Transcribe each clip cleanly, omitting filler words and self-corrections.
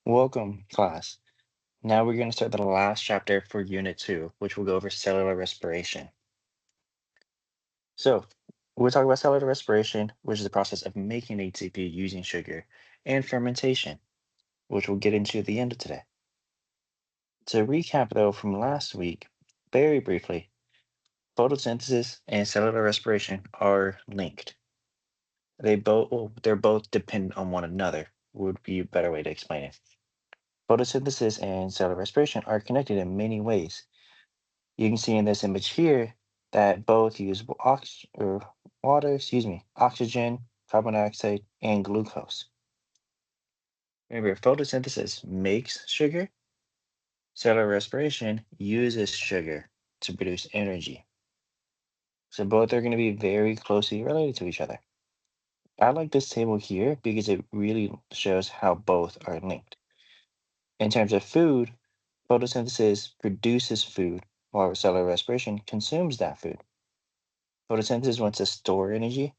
Welcome, class. Now we're going to start the last chapter for Unit 2, which will go over cellular respiration. So, we'll talk about cellular respiration, which is the process of making ATP using sugar, and fermentation, which we'll get into at the end of today. To recap, though, from last week, very briefly, photosynthesis and cellular respiration are linked. They're both dependent on one another, would be a better way to explain it. Photosynthesis and cellular respiration are connected in many ways. You can see in this image here that both use oxygen, carbon dioxide, and glucose. Remember, photosynthesis makes sugar, cellular respiration uses sugar to produce energy. So both are going to be very closely related to each other. I like this table here because it really shows how both are linked. In terms of food, photosynthesis produces food while cellular respiration consumes that food. Photosynthesis wants to store energy,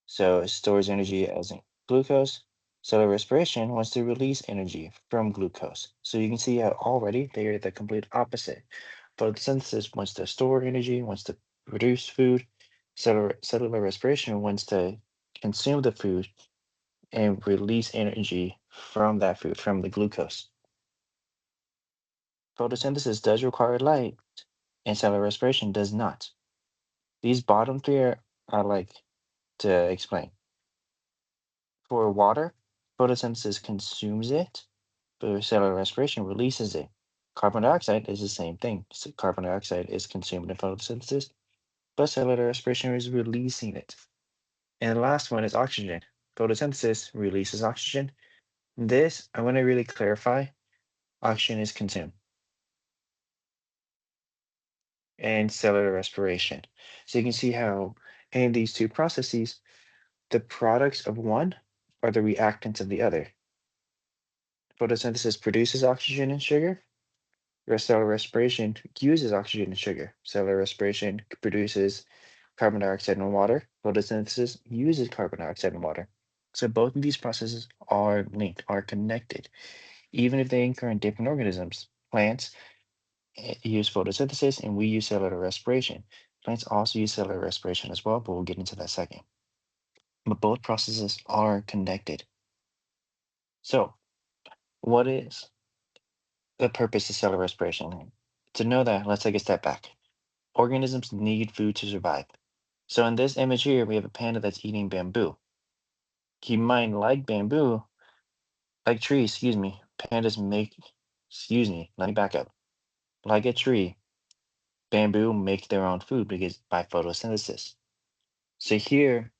so it stores energy as in glucose. Cellular respiration wants to release energy from glucose. So you can see how already they are the complete opposite. Photosynthesis wants to store energy, wants to produce food. Cellular respiration wants to consume the food and release energy from that food, from the glucose. Photosynthesis does require light, and cellular respiration does not. These bottom three are I like to explain. For water, photosynthesis consumes it, but cellular respiration releases it. Carbon dioxide is the same thing. So carbon dioxide is consumed in photosynthesis, but cellular respiration is releasing it. And the last one is oxygen. Photosynthesis releases oxygen. This, I want to really clarify, oxygen is consumed and cellular respiration. So you can see how in these two processes, the products of one are the reactants of the other. Photosynthesis produces oxygen and sugar. Cellular respiration uses oxygen and sugar. Cellular respiration produces carbon dioxide and water. Photosynthesis uses carbon dioxide and water. So both of these processes are linked, are connected, even if they occur in different organisms. Plants use photosynthesis and we use cellular respiration. Plants also use cellular respiration as well, but we'll get into that second. But both processes are connected. So, what is the purpose of cellular respiration? To know that, let's take a step back. Organisms need food to survive. So in this image here, we have a panda that's eating bamboo. Keep in mind, like bamboo, like trees, pandas make, let me back up. Like a tree, bamboo make their own food because by photosynthesis. So here,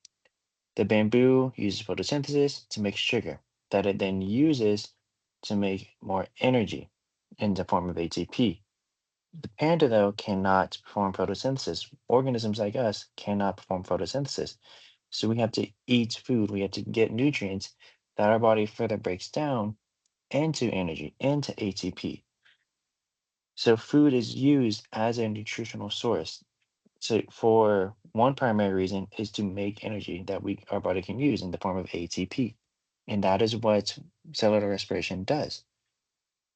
the bamboo uses photosynthesis to make sugar that it then uses to make more energy in the form of ATP. The panda, though, cannot perform photosynthesis. Organisms like us cannot perform photosynthesis. So we have to eat food, we have to get nutrients that our body further breaks down into energy, into ATP. So food is used as a nutritional source. So for one primary reason is to make energy that our body can use in the form of ATP. And that is what cellular respiration does.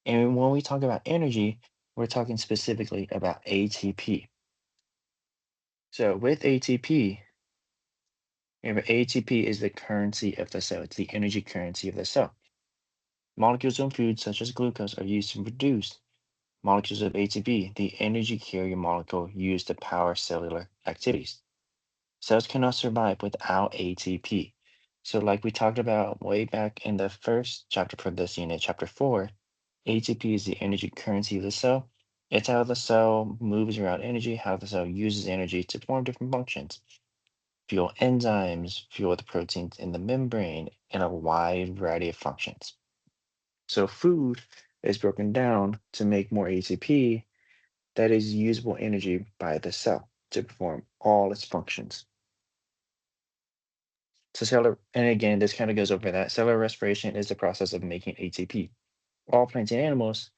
And when we talk about energy, we're talking specifically about ATP. So with ATP, remember ATP is the currency of the cell. It's the energy currency of the cell. Molecules in food, such as glucose, are used to produce molecules of ATP, the energy carrier molecule used to power cellular activities. Cells cannot survive without ATP. So, like we talked about way back in the first chapter for this unit, chapter 4, ATP is the energy currency of the cell. It's how the cell moves around energy, how the cell uses energy to perform different functions. Fuel enzymes, fuel the proteins in the membrane, and a wide variety of functions. So food is broken down to make more ATP that is usable energy by the cell to perform all its functions. So and again, this kind of goes over that. Cellular respiration is the process of making ATP. All plants and animals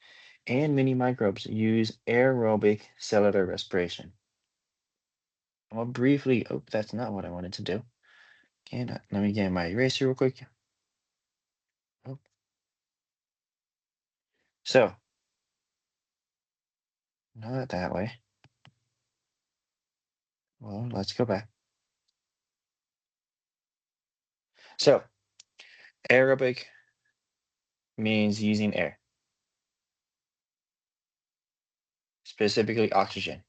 and many microbes use aerobic cellular respiration. I'll briefly, oh, that's not what I wanted to do. And let me get my eraser real quick. Oh. So, not that way. Well, let's go back. So, aerobic means using air, specifically oxygen.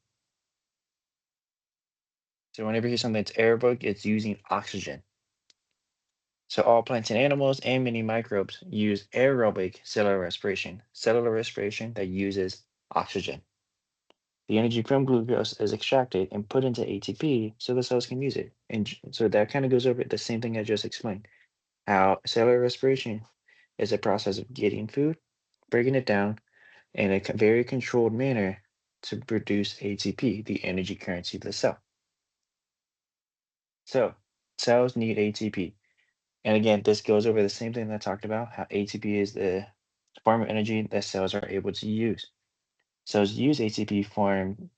So, whenever you hear something that's aerobic, it's using oxygen. So, all plants and animals and many microbes use aerobic cellular respiration that uses oxygen. The energy from glucose is extracted and put into ATP so the cells can use it. And so that kind of goes over the same thing I just explained. How cellular respiration is a process of getting food, breaking it down in a very controlled manner to produce ATP, the energy currency of the cell. So cells need ATP. And again, this goes over the same thing that I talked about, how ATP is the form of energy that cells are able to use. Cells use ATP form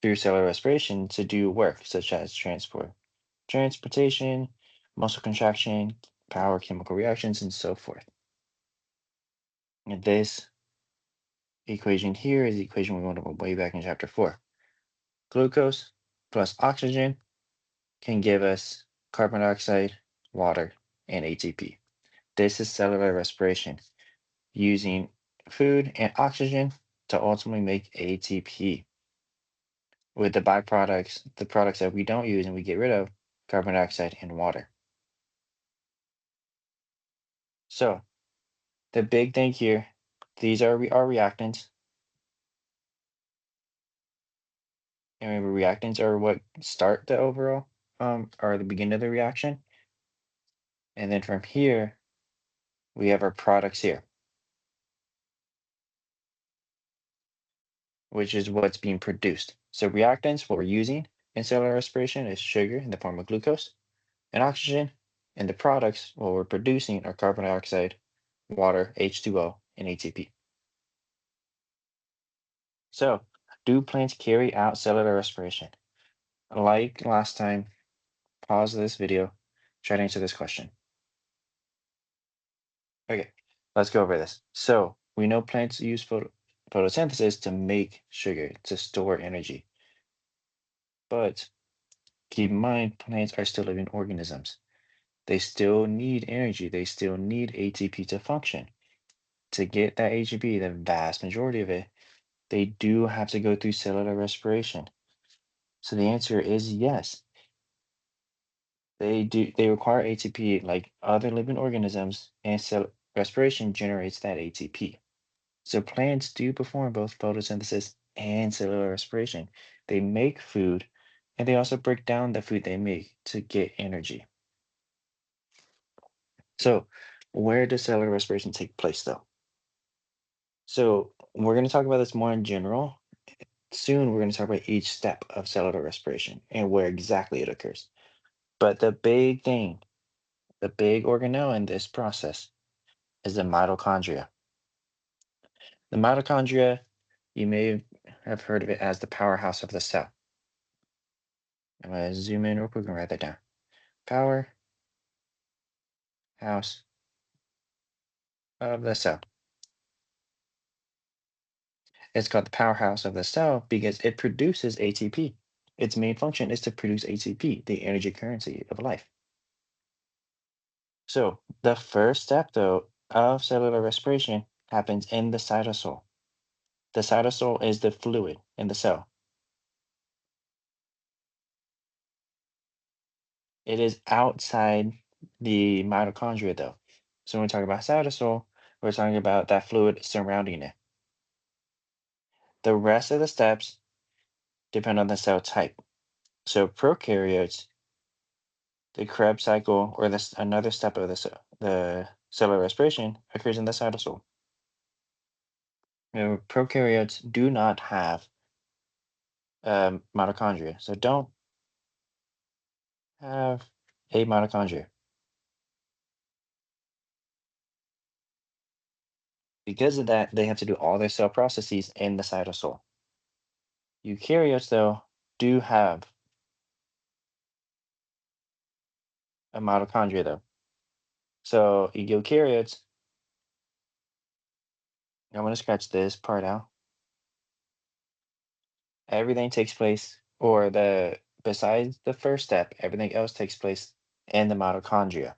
through cellular respiration to do work such as transportation, muscle contraction, power chemical reactions, and so forth. And this equation here is the equation we went over way back in chapter 4. Glucose plus oxygen can give us carbon dioxide, water, and ATP. This is cellular respiration using food and oxygen to ultimately make ATP. With the byproducts, the products that we don't use and we get rid of, carbon dioxide and water. So the big thing here, these are our reactants. And remember, reactants are what start the overall, or the beginning of the reaction. And then from here, we have our products here, which is what's being produced. So reactants, what we're using in cellular respiration is sugar in the form of glucose and oxygen. And the products, what we're producing are carbon dioxide, water, H2O, and ATP. So, do plants carry out cellular respiration? Like last time, pause this video, try to answer this question. Okay, let's go over this. So, we know plants use photosynthesis to make sugar, to store energy. But keep in mind, plants are still living organisms. They still need energy. They still need ATP to function. To get that ATP, the vast majority of it, they do have to go through cellular respiration. So the answer is yes. They do. They require ATP like other living organisms, and cell respiration generates that ATP. So plants do perform both photosynthesis and cellular respiration. They make food, and they also break down the food they make to get energy. So, where does cellular respiration take place, though? So, we're going to talk about this more in general. Soon, we're going to talk about each step of cellular respiration and where exactly it occurs. But the big thing, the big organelle in this process is the mitochondria. The mitochondria, you may have heard of it as the powerhouse of the cell. I'm going to zoom in real quick and write that down. Powerhouse of the cell. It's called the powerhouse of the cell because it produces ATP. Its main function is to produce ATP, the energy currency of life. So the first step, though, of cellular respiration happens in the cytosol. The cytosol is the fluid in the cell. It is outside the mitochondria, though. So when we talk about cytosol, we're talking about that fluid surrounding it. The rest of the steps depend on the cell type. So prokaryotes, the Krebs cycle, or this another step of the cellular respiration occurs in the cytosol. Prokaryotes do not have mitochondria, so don't have a mitochondria. Because of that, they have to do all their cell processes in the cytosol. Eukaryotes, though, do have a mitochondria, though. So eukaryotes, I'm going to scratch this part out. Everything takes place, or besides the first step, everything else takes place in the mitochondria.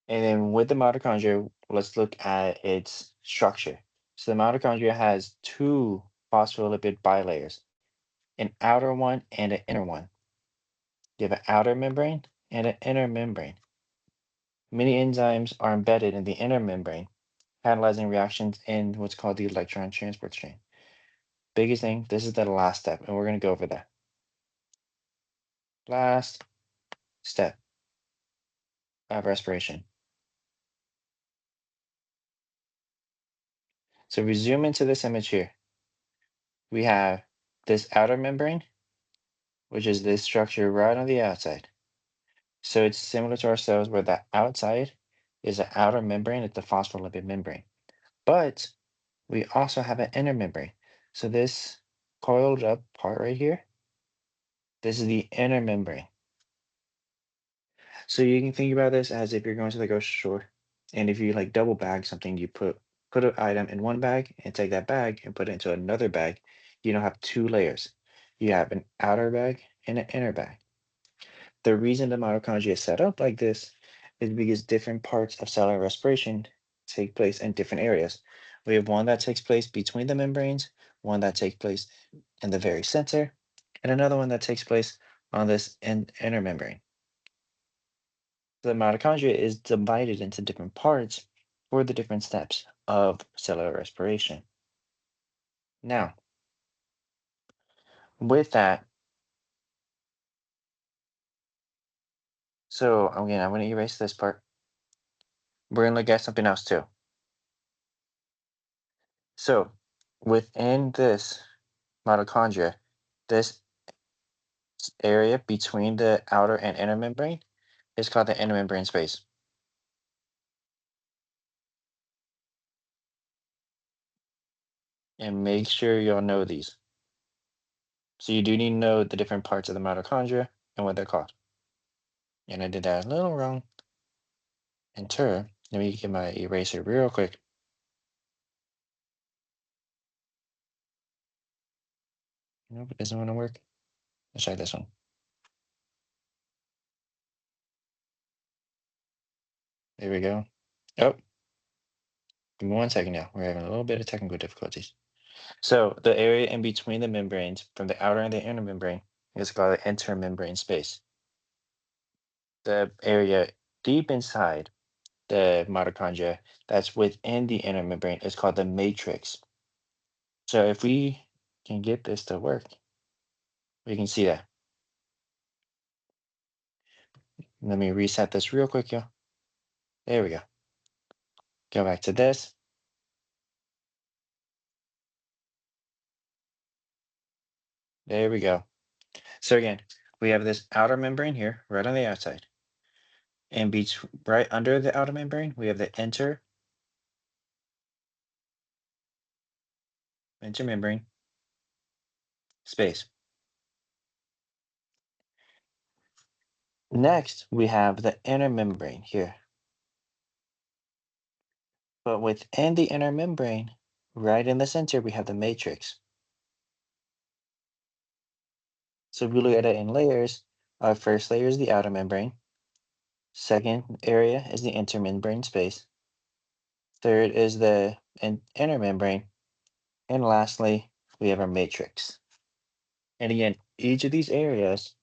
And then with the mitochondria, let's look at its structure. So the mitochondria has two phospholipid bilayers, an outer one and an inner one. You have an outer membrane and an inner membrane. Many enzymes are embedded in the inner membrane, catalyzing reactions in what's called the electron transport chain. Biggest thing, this is the last step, and we're going to go over that. Last step of respiration. So we zoom into this image here. We have this outer membrane, which is this structure right on the outside. So it's similar to our cells where the outside is the outer membrane, it's the phospholipid membrane. But we also have an inner membrane. So this coiled up part right here, this is the inner membrane. So you can think about this as if you're going to the grocery store, and if you like double bag something, you put an item in one bag and take that bag and put it into another bag. You don't have two layers. You have an outer bag and an inner bag. The reason the mitochondria is set up like this is because different parts of cellular respiration take place in different areas. We have one that takes place between the membranes, one that takes place in the very center, and another one that takes place on this inner membrane. The mitochondria is divided into different parts for the different steps of cellular respiration. Now, with that, so again, I'm going to erase this part. We're going to look at something else too. So, within this mitochondria, this area between the outer and inner membrane is called the inner membrane space. And make sure y'all know these. So you do need to know the different parts of the mitochondria and what they're called. And I did that a little wrong. Enter. Let me get my eraser real quick. Nope, it doesn't want to work. Let's try this one. There we go. Oh, give me 1 second now. We're having a little bit of technical difficulties. So the area in between the membranes from the outer and the inner membrane is called the intermembrane space. The area deep inside the mitochondria that's within the inner membrane is called the matrix. So if we can get this to work, we can see that. Let me reset this real quick, y'all. There we go. Go back to this. There we go. So again, we have this outer membrane here, right on the outside. And right under the outer membrane, we have the intermembrane space. Next, we have the inner membrane here. But within the inner membrane, right in the center, we have the matrix. So if we look at it in layers, our first layer is the outer membrane. Second area is the intermembrane space. Third is the inner membrane. And lastly, we have our matrix. And again, each of these areas,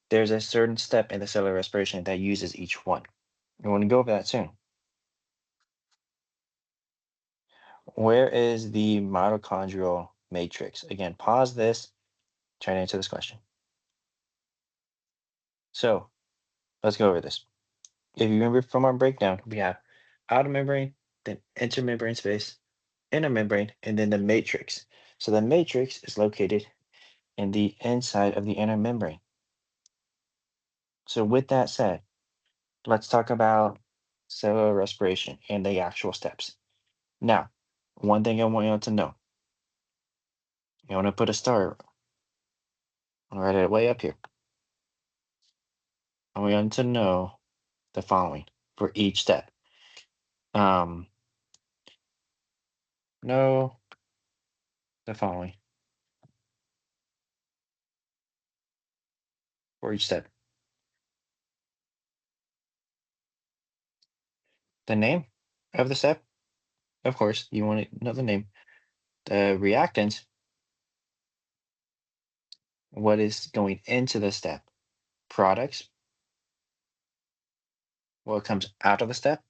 there's a certain step in the cellular respiration that uses each one. I want to go over that soon. Where is the mitochondrial matrix? Again, pause this, try to answer this question. So let's go over this. If you remember from our breakdown, we have outer membrane, then intermembrane space, inner membrane, and then the matrix. So the matrix is located in the inside of the inner membrane. So with that said, let's talk about cellular respiration and the actual steps. Now, one thing I want you all to know, you want to put a star right way up here. I want you to know the following for each step. Um, No, the following for each step. The name of the step, of course, you want to know the name. The reactant, what is going into the step. Products, what comes out of the step.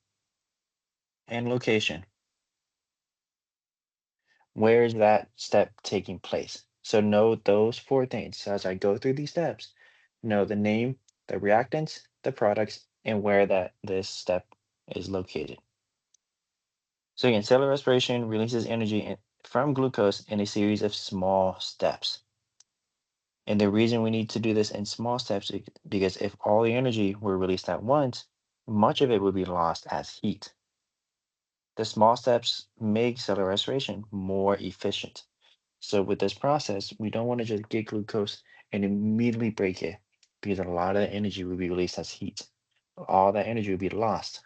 And location, where is that step taking place? So know those four things. So as I go through these steps, know the name, the reactants, the products, and where that this step is located. So again, cellular respiration releases energy from glucose in a series of small steps. And the reason we need to do this in small steps is because if all the energy were released at once, much of it would be lost as heat. The small steps make cellular respiration more efficient. So with this process, we don't want to just get glucose and immediately break it because a lot of the energy will be released as heat. All that energy will be lost.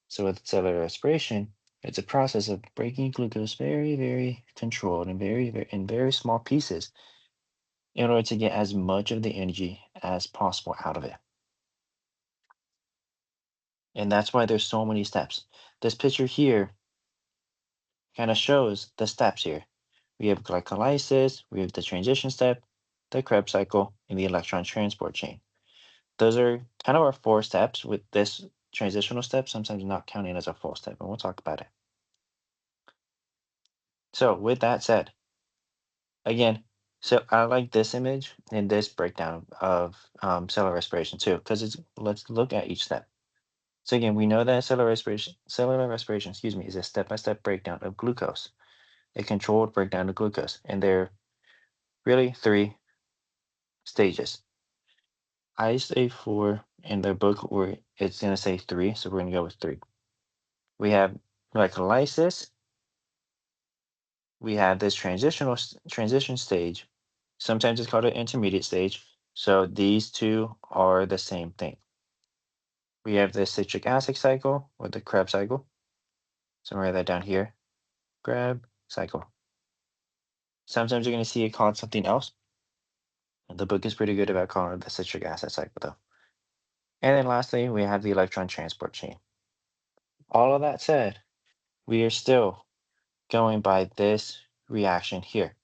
So with cellular respiration, it's a process of breaking glucose very, very controlled and in very small pieces in order to get as much of the energy as possible out of it. And that's why there's so many steps. This picture here kind of shows the steps here. We have glycolysis, we have the transition step, the Krebs cycle, and the electron transport chain. Those are kind of our four steps, with this transitional step sometimes not counting as a full step, and we'll talk about it. So with that said, again, so I like this image and this breakdown of cellular respiration too, because let's look at each step. So again, we know that cellular respiration, excuse me, is a step-by-step breakdown of glucose, a controlled breakdown of glucose, and there are really three stages. I say four in the book, where it's gonna say three, so we're gonna go with three. We have glycolysis. We have this transition stage. Sometimes it's called an intermediate stage. So these two are the same thing. We have the citric acid cycle or the Krebs cycle. So write that down here. Krebs cycle. Sometimes you're gonna see it called something else. The book is pretty good about calling it the citric acid cycle though. And then lastly, we have the electron transport chain. All of that said, we are still going by this reaction here.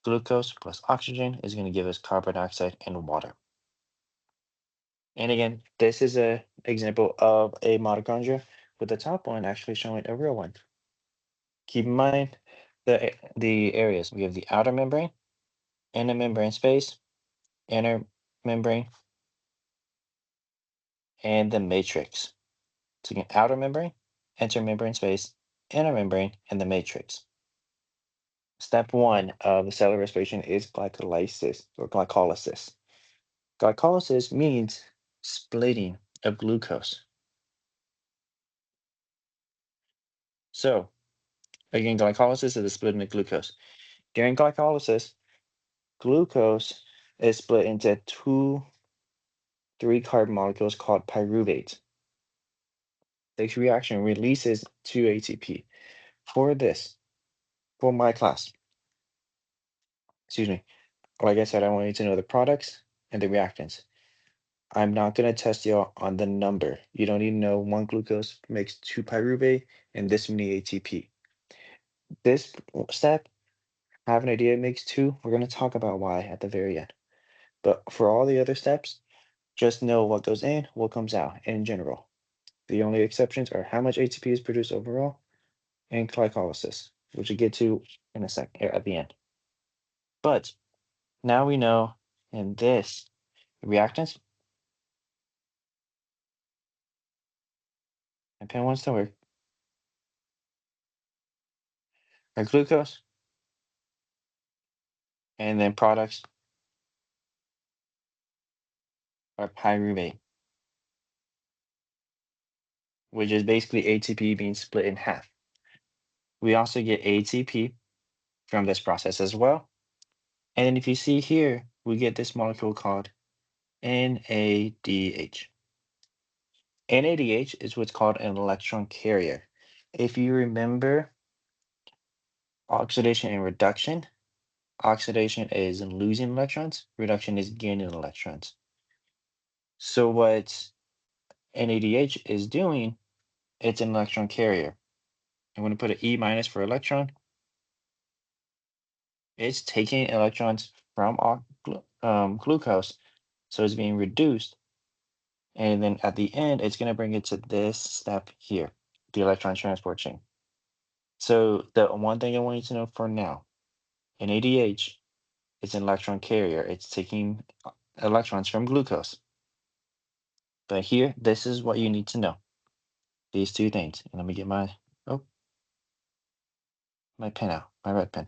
Glucose plus oxygen is going to give us carbon dioxide and water. And again, this is an example of a mitochondria, with the top one actually showing a real one. Keep in mind the areas. We have the outer membrane, inner membrane space, inner membrane, and the matrix. So again, outer membrane, intermembrane space, inner membrane, and the matrix. Step one of the cellular respiration is glycolysis or glycolysis. Glycolysis means splitting of glucose. So again, glycolysis is the splitting of glucose. During glycolysis, glucose is split into two 3 carbon molecules called pyruvate. This reaction releases 2 ATP. For this, for my class, excuse me, like I said, I want you to know the products and the reactants. I'm not going to test you on the number. You don't need to know one glucose makes 2 pyruvate and this many ATP. This step, have an idea it makes 2. We're going to talk about why at the very end. But for all the other steps, just know what goes in, what comes out in general. The only exceptions are how much ATP is produced overall and glycolysis, which we'll get to in a second at the end. But now we know in this reactants, my pen wants to work, are glucose, and then products are pyruvate, which is basically ATP being split in half. We also get ATP from this process as well. And then if you see here, we get this molecule called NADH. NADH is what's called an electron carrier. If you remember Oxidation and reduction. Oxidation is losing electrons, reduction is gaining electrons. So what NADH is doing, it's an electron carrier. I'm going to put an E minus for electron. It's taking electrons from glucose, so it's being reduced. And then at the end, it's going to bring it to this step here, the electron transport chain. So the one thing I want you to know for now, an ADH is an electron carrier. It's taking electrons from glucose. But here, this is what you need to know. These two things. And let me get my pen out, my red pen.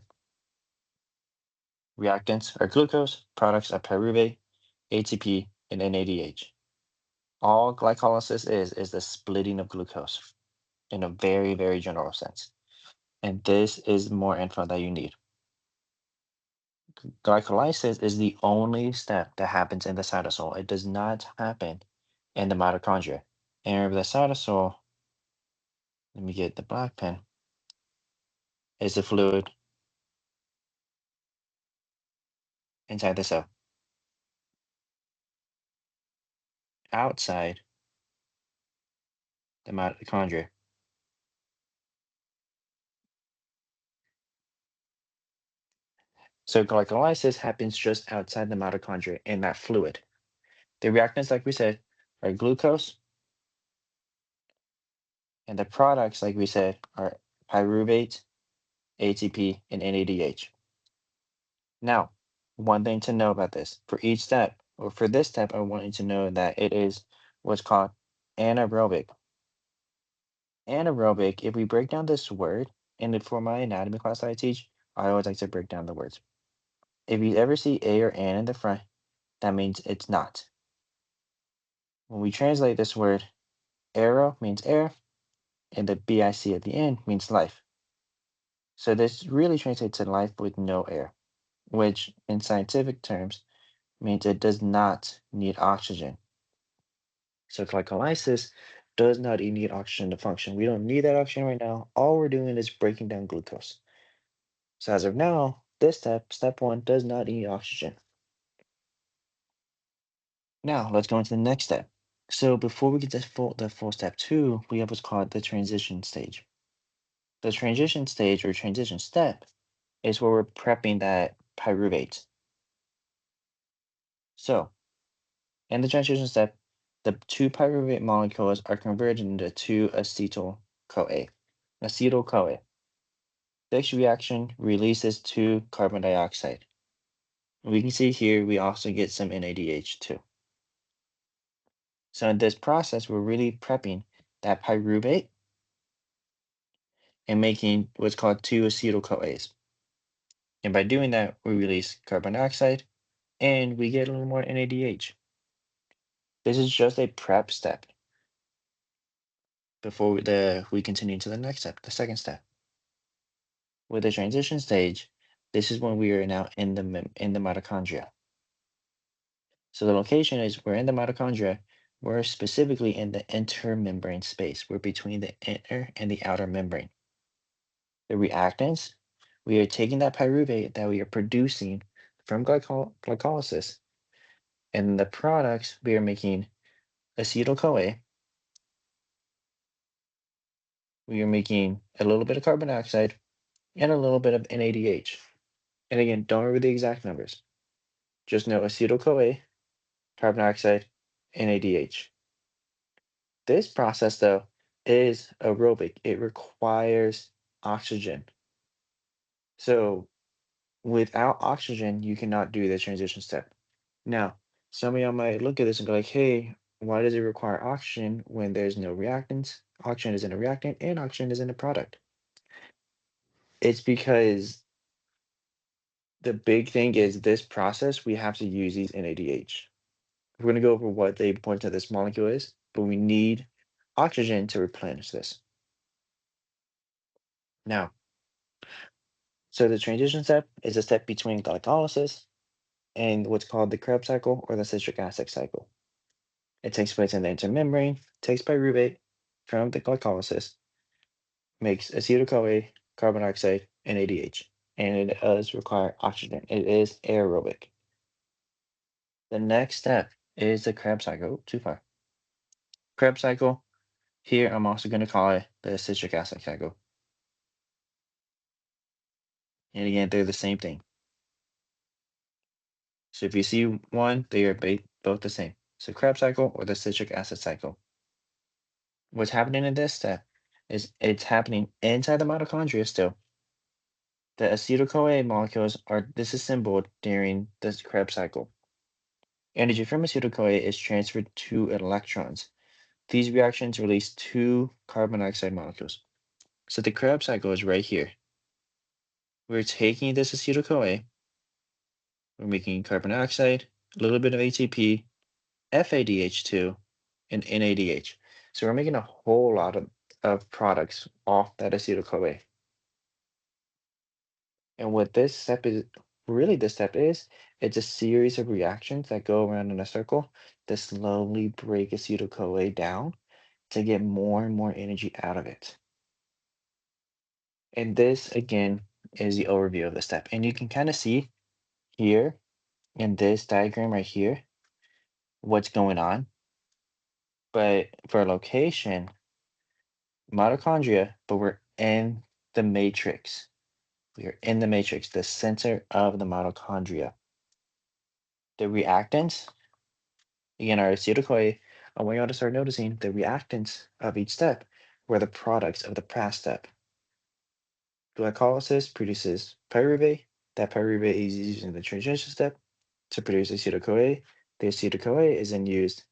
Reactants are glucose, products are pyruvate, ATP, and NADH. All glycolysis is the splitting of glucose in a very, very general sense. And this is more info that you need. Glycolysis is the only step that happens in the cytosol. It does not happen in the mitochondria. And remember, the cytosol, let me get the black pen, is the fluid inside the cell. Outside the mitochondria. So glycolysis happens just outside the mitochondria in that fluid. The reactants, like we said, are glucose, and the products, like we said, are pyruvate, ATP, and NADH. Now, one thing to know about this, for each step, or for this step, I want you to know that it is what's called anaerobic. Anaerobic, if we break down this word, and for my anatomy class that I teach, I always like to break down the words. If you ever see A or An in the front, that means it's not. When we translate this word, aero means air, and the BIC at the end means life. So this really translates to life with no air, which in scientific terms means it does not need oxygen. So glycolysis does not need oxygen to function. We don't need that oxygen right now. All we're doing is breaking down glucose. So as of now, this step, step one, does not need oxygen. Now let's go into the next step. So before we get to the full step two, we have what's called the transition stage. The transition stage or transition step is where we're prepping that pyruvate. So in the transition step, the two pyruvate molecules are converted into two acetyl-CoA. Acetyl-CoA. This reaction releases two carbon dioxide. We can see here we also get some NADH too. So in this process, we're really prepping that pyruvate and making what's called two acetyl-CoAs. And by doing that, we release carbon dioxide and we get a little more NADH. This is just a prep step before we continue to the next step, the second step. With the transition stage, this is when we are now in the mitochondria. So the location is we're in the mitochondria. We're specifically in the intermembrane space. We're between the inner and the outer membrane. The reactants, we are taking that pyruvate that we are producing from glycolysis, and the products we are making acetyl-CoA. We are making a little bit of carbon dioxide and a little bit of NADH. And again, don't remember the exact numbers. Just know acetyl-CoA, carbon dioxide, NADH. This process, though, is aerobic. It requires oxygen. So without oxygen, you cannot do the transition step. Now, some of y'all might look at this and go like, hey, why does it require oxygen when there's no reactants? Oxygen is in a reactant and oxygen is in a product. It's because the big thing is this process, we have to use these NADH. We're going to go over what the importance of this molecule is, but we need oxygen to replenish this. Now, so the transition step is a step between glycolysis and what's called the Krebs cycle or the citric acid cycle. It takes place in the intermembrane, takes pyruvate from the glycolysis, makes acetyl-CoA, carbon dioxide, NADH, and it does require oxygen. It is aerobic. The next step is the Krebs cycle. Too far. Krebs cycle. Here, I'm also going to call it the citric acid cycle. And again, they're the same thing. So if you see one, they are both the same. So Krebs cycle or the citric acid cycle. What's happening in this step is it's happening inside the mitochondria still. The acetyl-CoA molecules are disassembled during this Krebs cycle. Energy from acetyl-CoA is transferred to electrons. These reactions release two carbon dioxide molecules. So the Krebs cycle is right here. We're taking this acetyl-CoA, we're making carbon dioxide, a little bit of ATP, FADH2, and NADH. So we're making a whole lot of products off that acetyl-CoA. And what this step is, really this step is, it's a series of reactions that go around in a circle to slowly break acetyl-CoA down to get more and more energy out of it. And this, again, is the overview of the step. And you can kind of see here in this diagram right here what's going on. But for location, mitochondria, but we're in the matrix. We are in the matrix, the center of the mitochondria. The reactants, again, are acetyl-CoA. I want you all to start noticing the reactants of each step were the products of the past step. Glycolysis produces pyruvate. That pyruvate is used in the transition step to produce acetyl-CoA. The acetyl-CoA is then used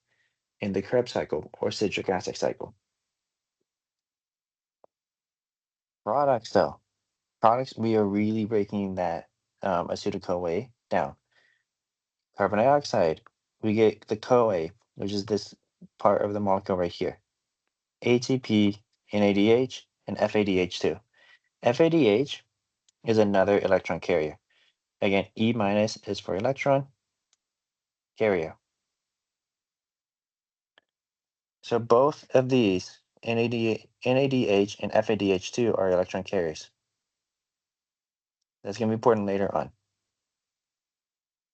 in the Krebs cycle or citric acid cycle. Products, though, products, we are really breaking that acetyl-CoA down. Carbon dioxide, we get the CoA, which is this part of the molecule right here. ATP, NADH, and FADH2. FADH is another electron carrier. Again, E minus is for electron carrier. So both of these, NADH and FADH2, are electron carriers. That's going to be important later on.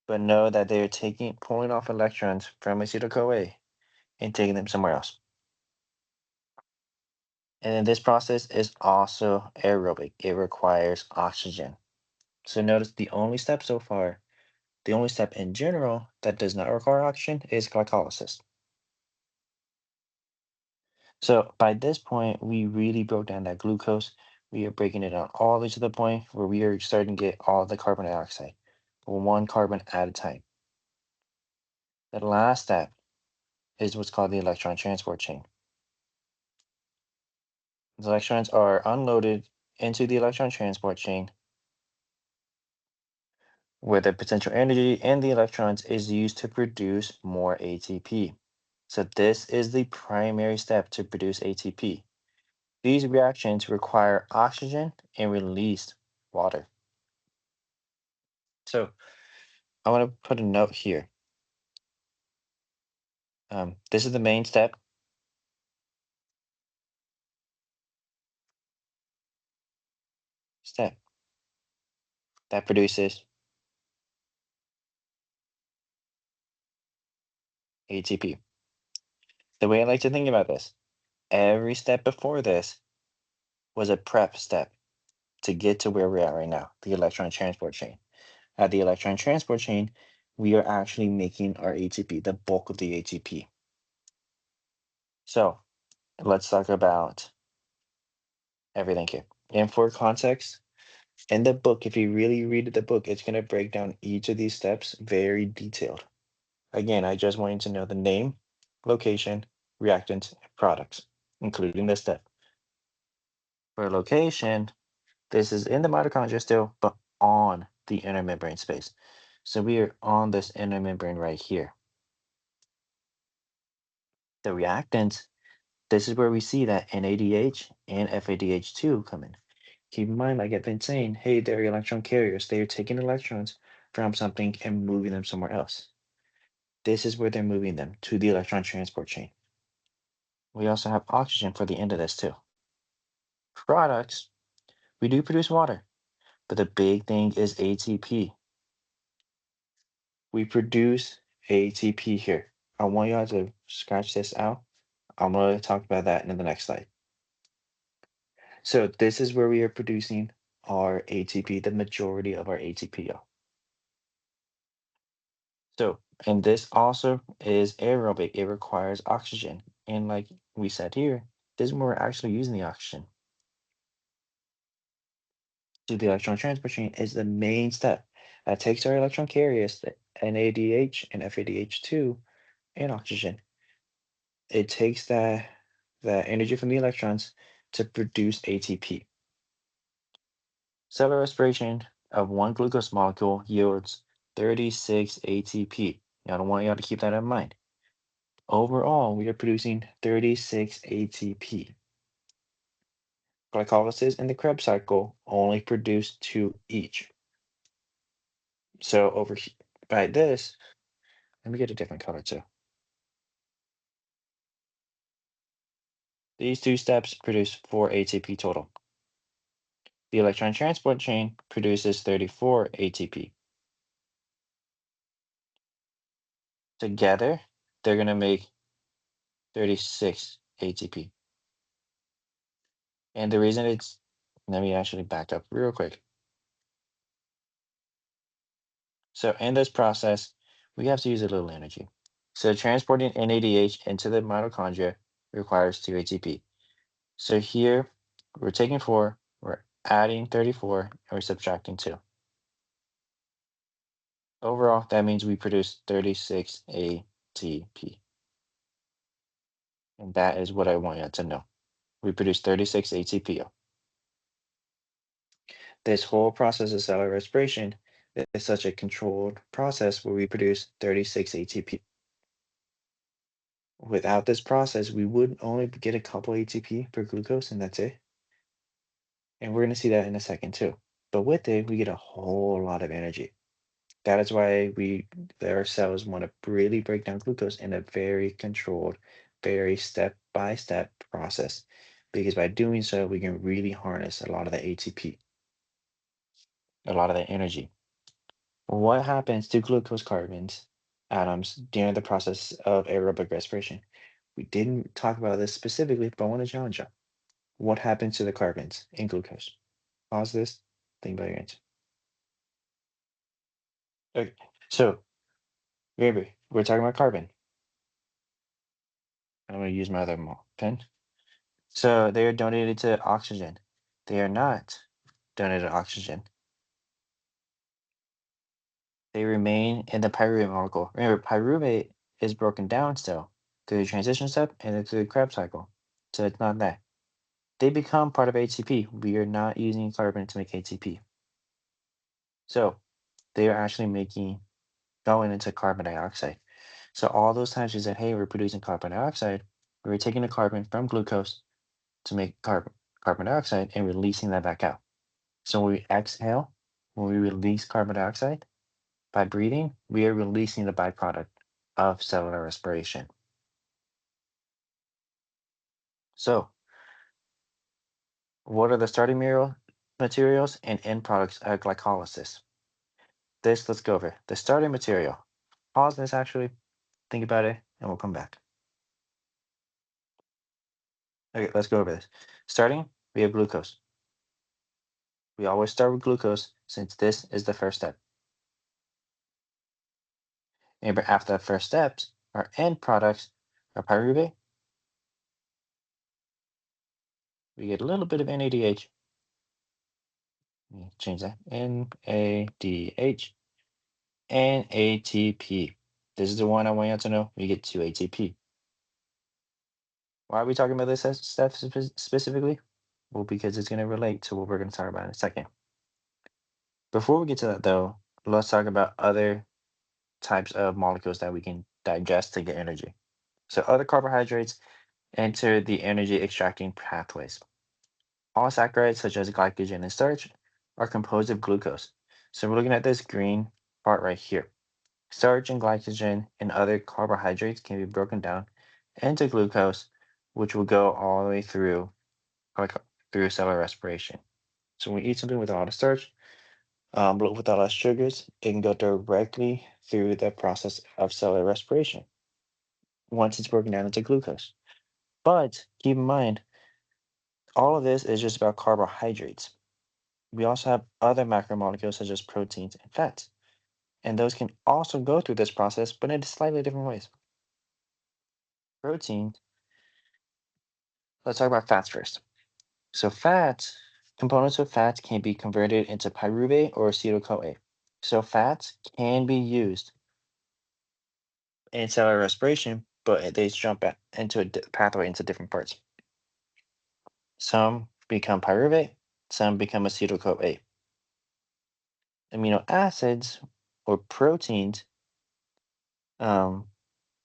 But know that they are pulling off electrons from acetyl-CoA and taking them somewhere else. And then this process is also aerobic. It requires oxygen. So notice the only step so far, the only step in general that does not require oxygen is glycolysis. So by this point, we really broke down that glucose. We are breaking it down all the way to the point where we are starting to get all the carbon dioxide, one carbon at a time. The last step is what's called the electron transport chain. The electrons are unloaded into the electron transport chain where the potential energy in the electrons is used to produce more ATP. So this is the primary step to produce ATP. These reactions require oxygen and release water. So I want to put a note here. This is the main step. Step that produces ATP. The way I like to think about this, every step before this was a prep step to get to where we're at right now, the electron transport chain. At the electron transport chain, we are actually making our ATP, the bulk of the ATP. So let's talk about everything here. And for context, in the book, if you really read the book, it's going to break down each of these steps very detailed. Again, I just want you to know the name, location, reactants, and products, including this step. For location, this is in the mitochondria still, but on the inner membrane space. So we are on this inner membrane right here. The reactants, this is where we see that NADH and FADH2 come in. Keep in mind, like I've been saying, hey, they're electron carriers. They are taking electrons from something and moving them somewhere else. This is where they're moving them to the electron transport chain. We also have oxygen for the end of this too. Products, we do produce water. but the big thing is ATP. We produce ATP here. I want y'all to scratch this out. I'm going to talk about that in the next slide. So this is where we are producing our ATP, the majority of our ATP, y'all. So, and this also is aerobic. It requires oxygen. And like we said here, this is where we're actually using the oxygen. So the electron transport chain is the main step that takes our electron carriers, the NADH and FADH2 and oxygen. It takes the energy from the electrons to produce ATP. Cellular respiration of one glucose molecule yields 36 ATP. I don't want y'all to keep that in mind. Overall, we are producing 36 ATP. Glycolysis and the Krebs cycle only produce 2 each. So over here, by this, let me get a different color too. These two steps produce 4 ATP total. The electron transport chain produces 34 ATP. Together, they're going to make 36 ATP. And the reason let me actually back up real quick. So in this process, we have to use a little energy. So transporting NADH into the mitochondria requires 2 ATP. So here, we're taking 4, we're adding 34, and we're subtracting 2. Overall, that means we produce 36 ATP. And that is what I want you to know. We produce 36 ATP. This whole process of cellular respiration is such a controlled process where we produce 36 ATP. Without this process, we would only get a couple ATP per glucose, and that's it. And we're going to see that in a second too. But with it, we get a whole lot of energy. That is why our cells want to really break down glucose in a very controlled, very step-by-step process. Because by doing so, we can really harness a lot of the ATP, a lot of the energy. What happens to glucose carbons atoms during the process of aerobic respiration? We didn't talk about this specifically, but I want to challenge you. What happens to the carbons in glucose? Pause this. Think about your answer. Okay. So remember, we're talking about carbon. I'm going to use my other pen. So they are donated to oxygen. They are not donated to oxygen. They remain in the pyruvate molecule. Remember, pyruvate is broken down still through the transition step and then through the Krebs cycle. So it's not that. They become part of ATP. We are not using carbon to make ATP. So they are actually going into carbon dioxide. So all those times you said, hey, we're producing carbon dioxide, we were taking the carbon from glucose to make carbon dioxide and releasing that back out. So when we exhale, when we release carbon dioxide, by breathing, we are releasing the byproduct of cellular respiration. So what are the starting materials and end products of glycolysis? Let's go over. The starting material. Pause this actually, think about it, and we'll come back. Okay, let's go over this. Starting, we have glucose. We always start with glucose since this is the first step. And after the first steps, our end products are pyruvate. We get a little bit of NADH. Let me change that. NADH and ATP. This is the one I want you to know. We get 2 ATP. Why are we talking about this step specifically? Well, because it's going to relate to what we're going to talk about in a second. Before we get to that, though, let's talk about other types of molecules that we can digest to get energy. So other carbohydrates enter the energy extracting pathways. Polysaccharides such as glycogen and starch are composed of glucose. So we're looking at this green part right here. Starch and glycogen and other carbohydrates can be broken down into glucose, which will go all the way through, like, through cellular respiration. So when we eat something with a lot of starch, but without less sugars, it can go directly through the process of cellular respiration once it's broken down into glucose. But keep in mind, all of this is just about carbohydrates. We also have other macromolecules such as proteins and fats, and those can also go through this process, but in slightly different ways. Protein, let's talk about fats first. So fats, components of fats can be converted into pyruvate or acetyl-CoA. So fats can be used in cellular respiration, but they jump into a pathway into different parts. Some become pyruvate, some become acetyl-CoA. Amino acids or proteins um,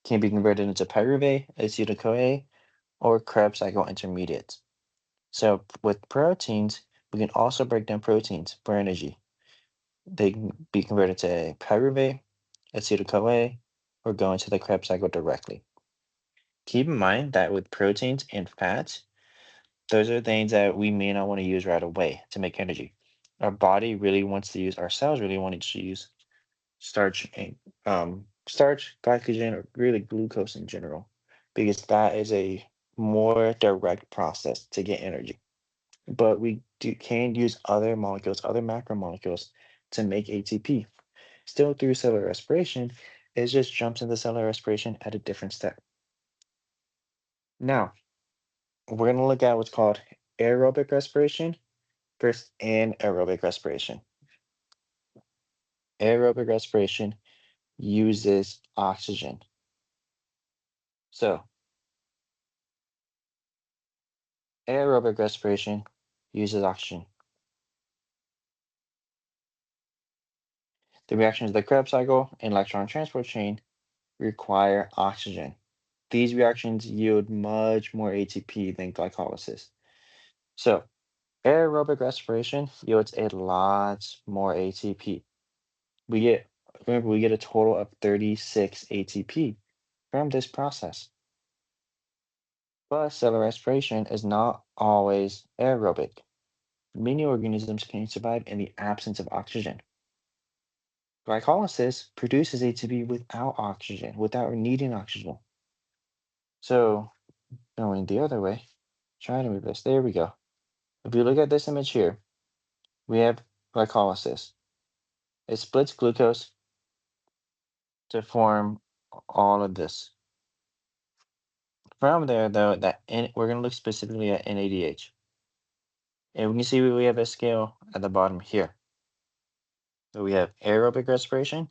can be converted into pyruvate, acetyl-CoA, or Krebs cycle intermediates. So with proteins, we can also break down proteins for energy. They can be converted to pyruvate, acetyl-CoA, or go into the Krebs cycle directly. Keep in mind that with proteins and fats, those are things that we may not want to use right away to make energy. Our body really wants to use, our cells really want to use starch, glycogen, or really glucose in general, because that is a more direct process to get energy. But can use other molecules, other macromolecules to make ATP. Still through cellular respiration, it just jumps into cellular respiration at a different step. Now, we're going to look at what's called aerobic respiration versus anaerobic respiration. Aerobic respiration uses oxygen. So, aerobic respiration uses oxygen. The reactions of the Krebs cycle and electron transport chain require oxygen. These reactions yield much more ATP than glycolysis. So, aerobic respiration yields a lot more ATP. We get, remember, we get a total of 36 ATP from this process. But cellular respiration is not always aerobic. Many organisms can survive in the absence of oxygen. Glycolysis produces ATP without oxygen, without needing oxygen. So, going the other way, trying to move this, there we go. If you look at this image here, we have glycolysis. It splits glucose to form all of this. From there, though, we're going to look specifically at NADH. And we can see we have a scale at the bottom here. So we have aerobic respiration,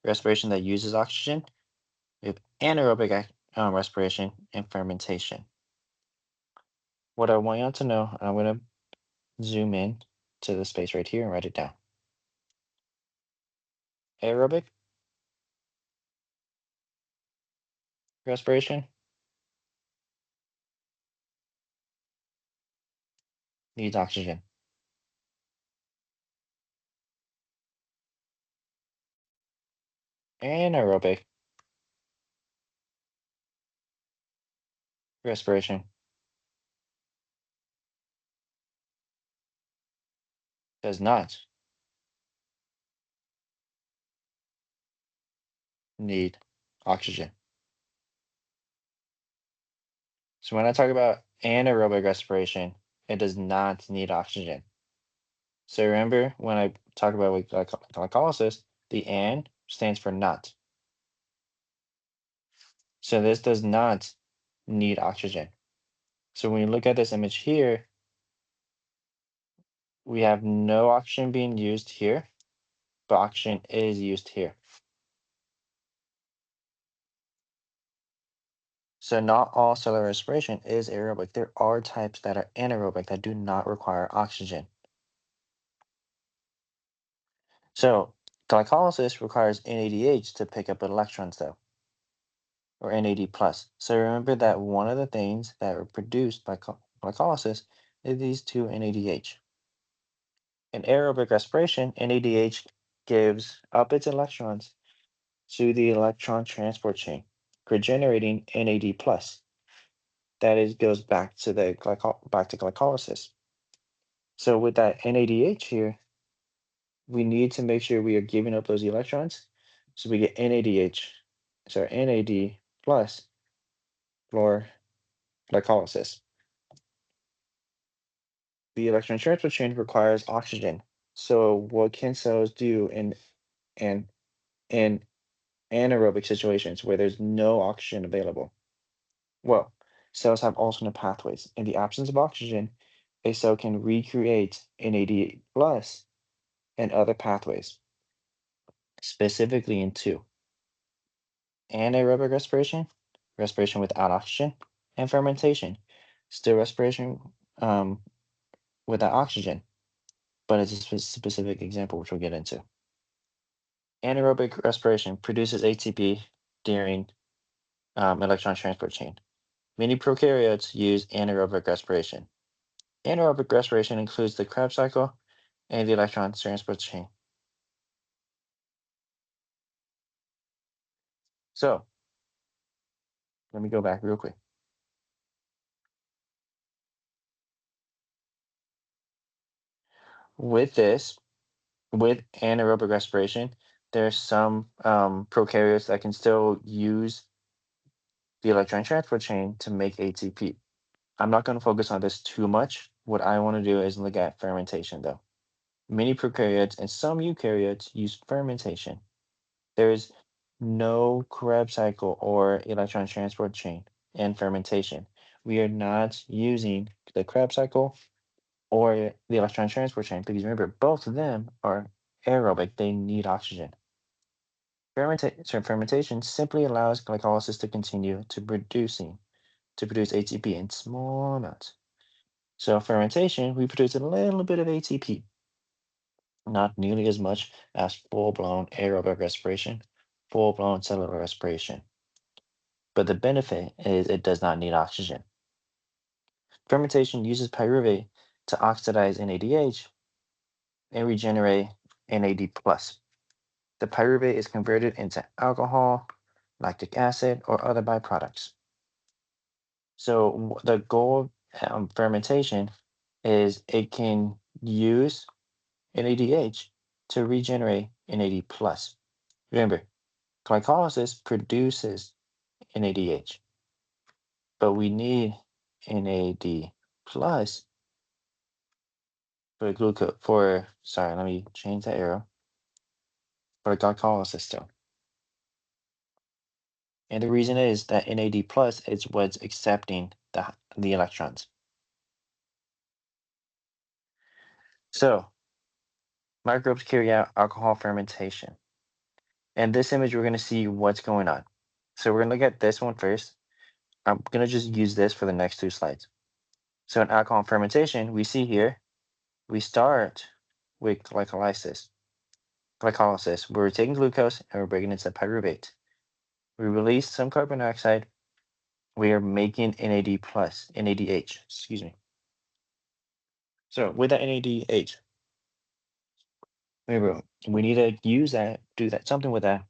respiration that uses oxygen. We have anaerobic respiration and fermentation. What I want you all to know, I'm going to zoom in to the space right here and write it down. Aerobic respiration needs oxygen. Anaerobic respiration does not need oxygen. So when I talk about anaerobic respiration, it does not need oxygen. So remember when I talk about glycolysis, the "an" stands for not. So this does not need oxygen. So when you look at this image here, we have no oxygen being used here, but oxygen is used here. So not all cellular respiration is aerobic. There are types that are anaerobic that do not require oxygen. So glycolysis requires NADH to pick up electrons though, or NAD plus. So remember that one of the things that are produced by glycolysis is these two NADH. In aerobic respiration, NADH gives up its electrons to the electron transport chain, generating NAD plus. That is goes back to the glycolysis. So with that NADH here, we need to make sure we are giving up those electrons. So we get NADH, sorry, NAD plus for glycolysis. The electron transfer chain requires oxygen. So what can cells do in in anaerobic situations where there's no oxygen available? Well, cells have alternate pathways. In the absence of oxygen, a cell can recreate NAD plus and other pathways, specifically in two: anaerobic respiration, respiration without oxygen, and fermentation, still respiration um, without oxygen, but it's a specific example which we'll get into. Anaerobic respiration produces ATP during electron transport chain. Many prokaryotes use anaerobic respiration. Anaerobic respiration includes the Krebs cycle and the electron transport chain. So let me go back real quick. With this, with anaerobic respiration, there's some prokaryotes that can still use the electron transport chain to make ATP. I'm not going to focus on this too much. What I want to do is look at fermentation, though. Many prokaryotes and some eukaryotes use fermentation. There is no Krebs cycle or electron transport chain in fermentation. We are not using the Krebs cycle or the electron transport chain because remember, both of them are aerobic. They need oxygen. Fermentation simply allows glycolysis to continue to produce ATP in small amounts. So fermentation, we produce a little bit of ATP, not nearly as much as full-blown aerobic respiration, full-blown cellular respiration. But the benefit is it does not need oxygen. Fermentation uses pyruvate to oxidize NADH and regenerate NAD+. The pyruvate is converted into alcohol, lactic acid, or other byproducts. So the goal of fermentation is it can use NADH to regenerate NAD+. Remember, glycolysis produces NADH, but we need NAD plus for glucose for sorry, let me change that arrow for glycolysis still. And the reason is that NAD plus is what's accepting the electrons. So microbes carry out alcohol fermentation. In this image, we're going to see what's going on. So we're going to look at this one first. I'm going to just use this for the next two slides. So in alcohol fermentation, we see here, we start with glycolysis. We're taking glucose and we're breaking it into pyruvate. We release some carbon dioxide. We are making NAD plus, NADH, excuse me. So with that NADH, remember, we need to use that, do that, something with that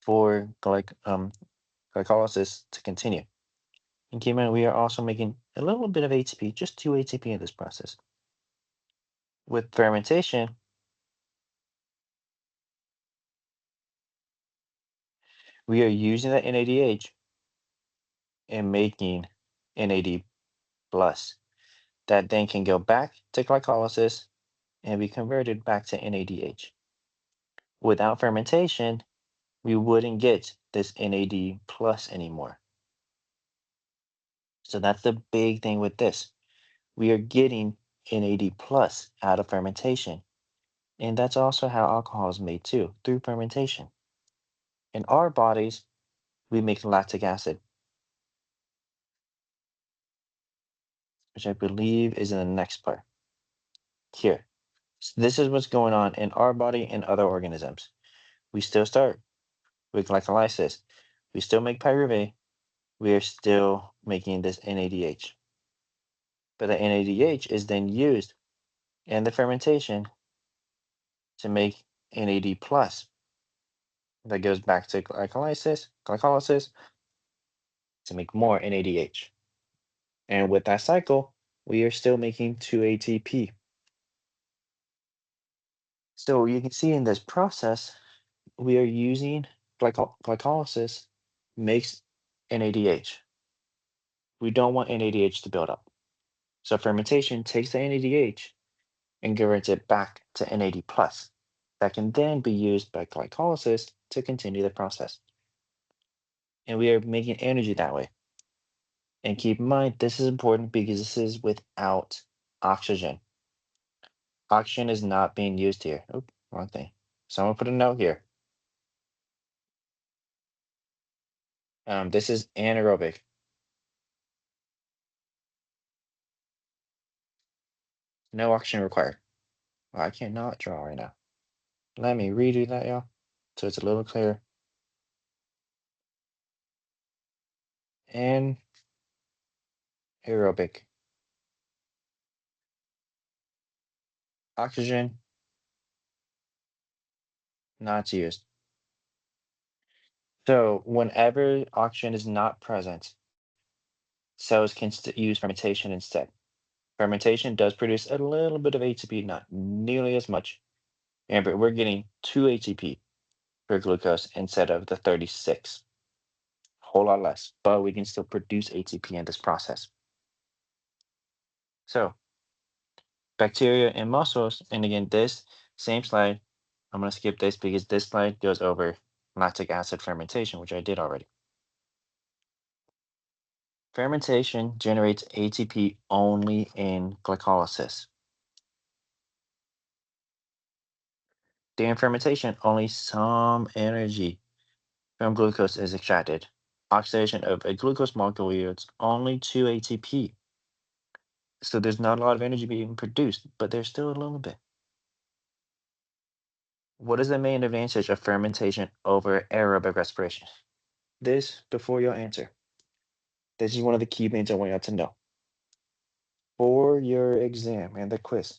for glycolysis to continue. And keep in mind, we are also making a little bit of ATP, just 2 ATP in this process. With fermentation, we are using that NADH and making NAD plus. That then can go back to glycolysis and be converted back to NADH. Without fermentation, we wouldn't get this NAD plus anymore. So that's the big thing with this. We are getting NAD plus out of fermentation. And that's also how alcohol is made too, through fermentation. In our bodies, we make lactic acid, which I believe is in the next part here. So this is what's going on in our body and other organisms. We still start with glycolysis. We still make pyruvate. We are still making this NADH. But the NADH is then used in the fermentation to make NAD plus. That goes back to glycolysis to make more NADH. And with that cycle, we are still making 2 ATP. So you can see in this process, we are using glycolysis makes NADH. We don't want NADH to build up. So fermentation takes the NADH and converts it back to NAD plus. That can then be used by glycolysis to continue the process. And we are making energy that way. And keep in mind, this is important because this is without oxygen. Oxygen is not being used here. Oh, wrong thing. Someone put a note here. This is anaerobic. No oxygen required. Well, I cannot draw right now. Let me redo that, y'all, so it's a little clearer. Anaerobic. Oxygen not used. So whenever oxygen is not present, cells can use fermentation instead. Fermentation does produce a little bit of ATP, not nearly as much. Remember, we're getting 2 ATP per glucose instead of the 36. Whole lot less, but we can still produce ATP in this process. So bacteria and muscles, and again, this same slide, I'm going to skip this because this slide goes over lactic acid fermentation, which I did already. Fermentation generates ATP only in glycolysis. During fermentation, only some energy from glucose is extracted. Oxidation of a glucose molecule yields only 2 ATP. So there's not a lot of energy being produced, but there's still a little bit. What is the main advantage of fermentation over aerobic respiration? This before your answer. This is one of the key things I want you to know. For your exam and the quiz,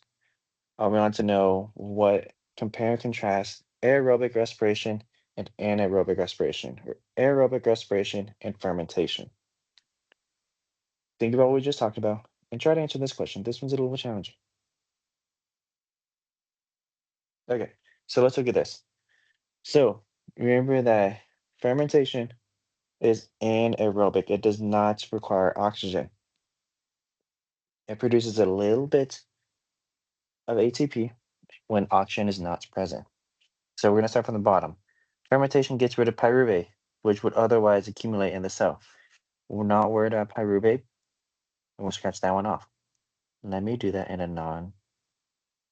I want to know what compare and contrast aerobic respiration and anaerobic respiration, or aerobic respiration and fermentation. Think about what we just talked about and try to answer this question. This one's a little challenging. Okay, so let's look at this. So remember that fermentation is anaerobic. It does not require oxygen. It produces a little bit of ATP when oxygen is not present. So we're going to start from the bottom. Fermentation gets rid of pyruvate, which would otherwise accumulate in the cell. We're not worried about pyruvate, and we'll scratch that one off. Let me do that in a not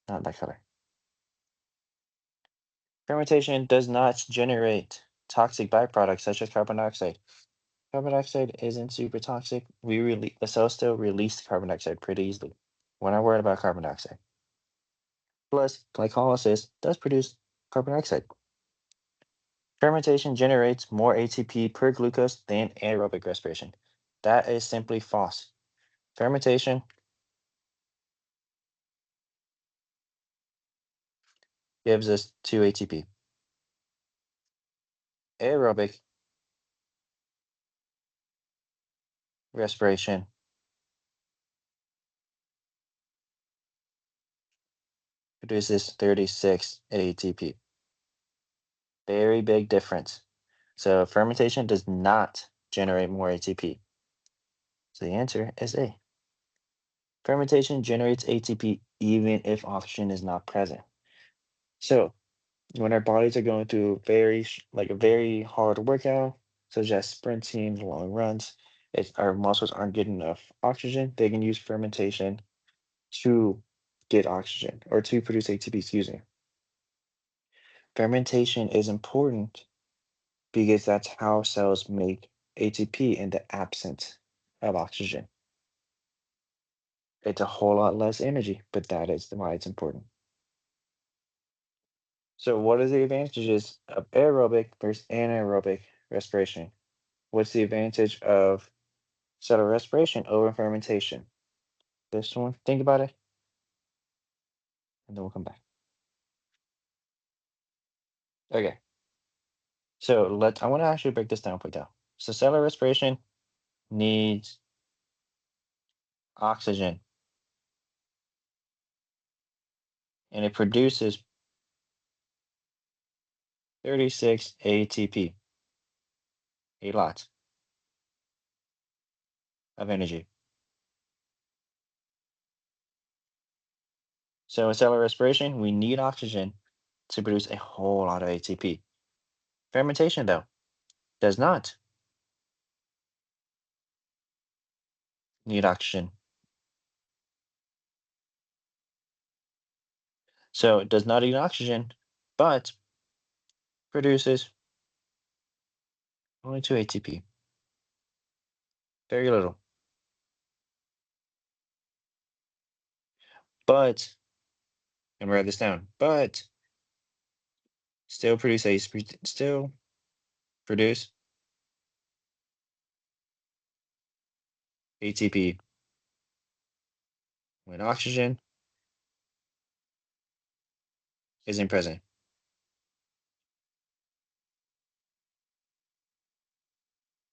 that color. Fermentation does not generate toxic byproducts such as carbon dioxide. Carbon dioxide isn't super toxic. The cells still release carbon dioxide pretty easily. We're not worried about carbon dioxide. Plus, glycolysis does produce carbon dioxide. Fermentation generates more ATP per glucose than anaerobic respiration. That is simply false. Fermentation gives us 2 ATP. Aerobic respiration produces 36 ATP. Very big difference. So fermentation does not generate more ATP. So the answer is A. Fermentation generates ATP even if oxygen is not present. So when our bodies are going through like a very hard workout, such as sprinting, long runs, if our muscles aren't getting enough oxygen, they can use fermentation to get oxygen or to produce ATP, excuse me. Fermentation is important because that's how cells make ATP in the absence of oxygen. It's a whole lot less energy, but that is why it's important. So, what are the advantages of aerobic versus anaerobic respiration? What's the advantage of cellular respiration over fermentation? This one, think about it, and then we'll come back. Okay, so I want to actually break this down for you now. So, cellular respiration needs oxygen, and it produces 36 ATP. A lot of energy. So in cellular respiration, we need oxygen to produce a whole lot of ATP. Fermentation, though, does not need oxygen. So it does not need oxygen, but produces only 2 ATP. Very little. But, and write this down, but still produce ATP when oxygen isn't present.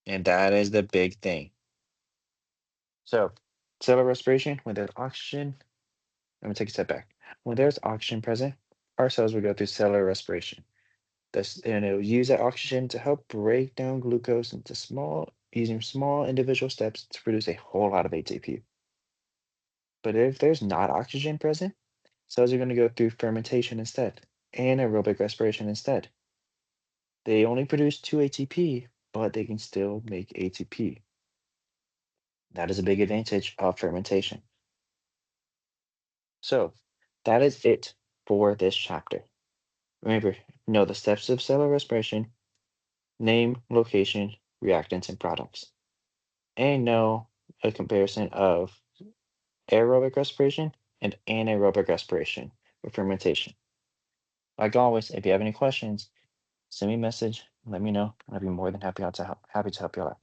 And that is the big thing. So, cellular respiration, when there's oxygen, let me take a step back. When there's oxygen present, our cells will go through cellular respiration. And it will use that oxygen to help break down glucose into using small individual steps to produce a whole lot of ATP. But if there's not oxygen present, cells are going to go through fermentation instead, anaerobic respiration instead. They only produce 2 ATP, but they can still make ATP. That is a big advantage of fermentation. So that is it for this chapter. Remember, know the steps of cellular respiration, name, location, reactants, and products, and know a comparison of aerobic respiration and anaerobic respiration with fermentation. Like always, if you have any questions, send me a message, let me know, and I'll be more than happy to help you out.